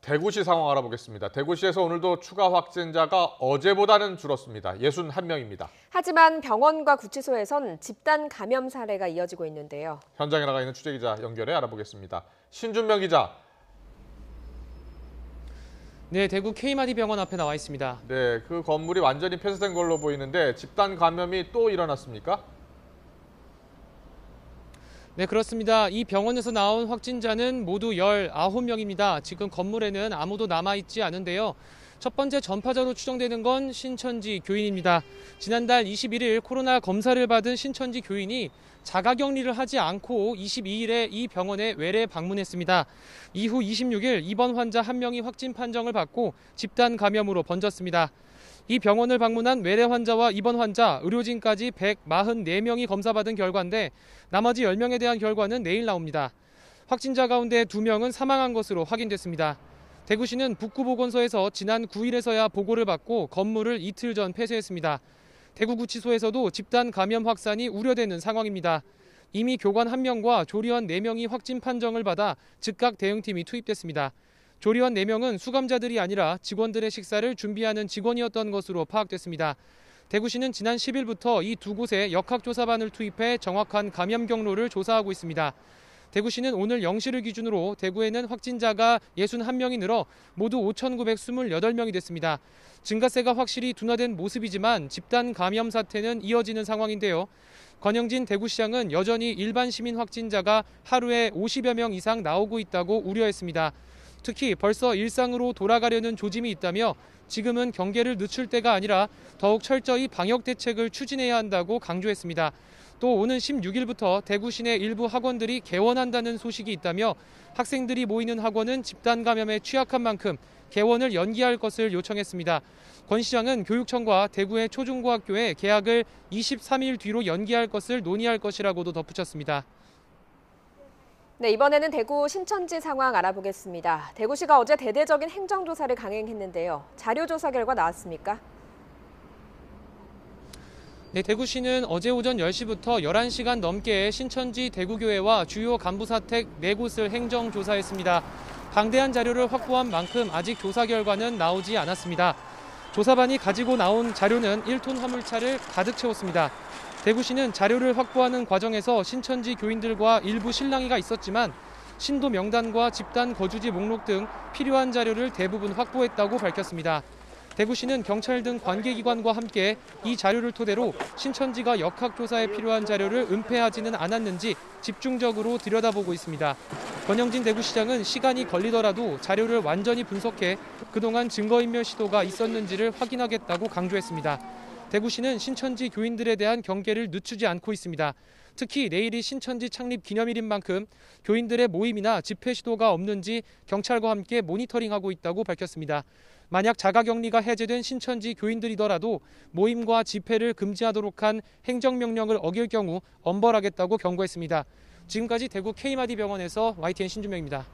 대구시 상황 알아보겠습니다. 대구시에서 오늘도 추가 확진자가 어제보다는 줄었습니다. 61명입니다. 하지만 병원과 구치소에선 집단 감염 사례가 이어지고 있는데요. 현장에 나가 있는 취재기자 연결해 알아보겠습니다. 신준명 기자. 네, 대구 K마디 병원 앞에 나와 있습니다. 네, 그 건물이 완전히 폐쇄된 걸로 보이는데 집단 감염이 또 일어났습니까? 네, 그렇습니다. 이 병원에서 나온 확진자는 모두 19명입니다. 지금 건물에는 아무도 남아있지 않은데요. 첫 번째 전파자로 추정되는 건 신천지 교인입니다. 지난달 21일 코로나 검사를 받은 신천지 교인이 자가격리를 하지 않고 22일에 이 병원에 외래 방문했습니다. 이후 26일 입원 환자 1명이 확진 판정을 받고 집단 감염으로 번졌습니다. 이 병원을 방문한 외래 환자와 입원 환자, 의료진까지 144명이 검사받은 결과인데 나머지 10명에 대한 결과는 내일 나옵니다. 확진자 가운데 2명은 사망한 것으로 확인됐습니다. 대구시는 북구보건소에서 지난 9일에서야 보고를 받고 건물을 이틀 전 폐쇄했습니다. 대구구치소에서도 집단 감염 확산이 우려되는 상황입니다. 이미 교관 1명과 조리원 4명이 확진 판정을 받아 즉각 대응팀이 투입됐습니다. 조리원 4명은 수감자들이 아니라 직원들의 식사를 준비하는 직원이었던 것으로 파악됐습니다. 대구시는 지난 10일부터 이 두 곳에 역학조사반을 투입해 정확한 감염 경로를 조사하고 있습니다. 대구시는 오늘 0시를 기준으로 대구에는 확진자가 61명이 늘어 모두 5,928명이 됐습니다. 증가세가 확실히 둔화된 모습이지만 집단 감염 사태는 이어지는 상황인데요. 권영진 대구시장은 여전히 일반 시민 확진자가 하루에 50여 명 이상 나오고 있다고 우려했습니다. 특히 벌써 일상으로 돌아가려는 조짐이 있다며 지금은 경계를 늦출 때가 아니라 더욱 철저히 방역 대책을 추진해야 한다고 강조했습니다. 또 오는 16일부터 대구 시내 일부 학원들이 개원한다는 소식이 있다며 학생들이 모이는 학원은 집단 감염에 취약한 만큼 개원을 연기할 것을 요청했습니다. 권 시장은 교육청과 대구의 초중고학교에 개학을 23일 뒤로 연기할 것을 논의할 것이라고도 덧붙였습니다. 네, 이번에는 대구 신천지 상황 알아보겠습니다. 대구시가 어제 대대적인 행정조사를 강행했는데요. 자료조사 결과 나왔습니까? 네, 대구시는 어제 오전 10시부터 11시간 넘게 신천지 대구교회와 주요 간부 사택 4곳을 행정조사했습니다. 방대한 자료를 확보한 만큼 아직 조사 결과는 나오지 않았습니다. 조사반이 가지고 나온 자료는 1톤 화물차를 가득 채웠습니다. 대구시는 자료를 확보하는 과정에서 신천지 교인들과 일부 실랑이가 있었지만 신도 명단과 집단 거주지 목록 등 필요한 자료를 대부분 확보했다고 밝혔습니다. 대구시는 경찰 등 관계기관과 함께 이 자료를 토대로 신천지가 역학조사에 필요한 자료를 은폐하지는 않았는지 집중적으로 들여다보고 있습니다. 권영진 대구시장은 시간이 걸리더라도 자료를 완전히 분석해 그동안 증거인멸 시도가 있었는지를 확인하겠다고 강조했습니다. 대구시는 신천지 교인들에 대한 경계를 늦추지 않고 있습니다. 특히 내일이 신천지 창립 기념일인 만큼 교인들의 모임이나 집회 시도가 없는지 경찰과 함께 모니터링하고 있다고 밝혔습니다. 만약 자가격리가 해제된 신천지 교인들이더라도 모임과 집회를 금지하도록 한 행정명령을 어길 경우 엄벌하겠다고 경고했습니다. 지금까지 대구 K마디 병원에서 YTN 신준명입니다.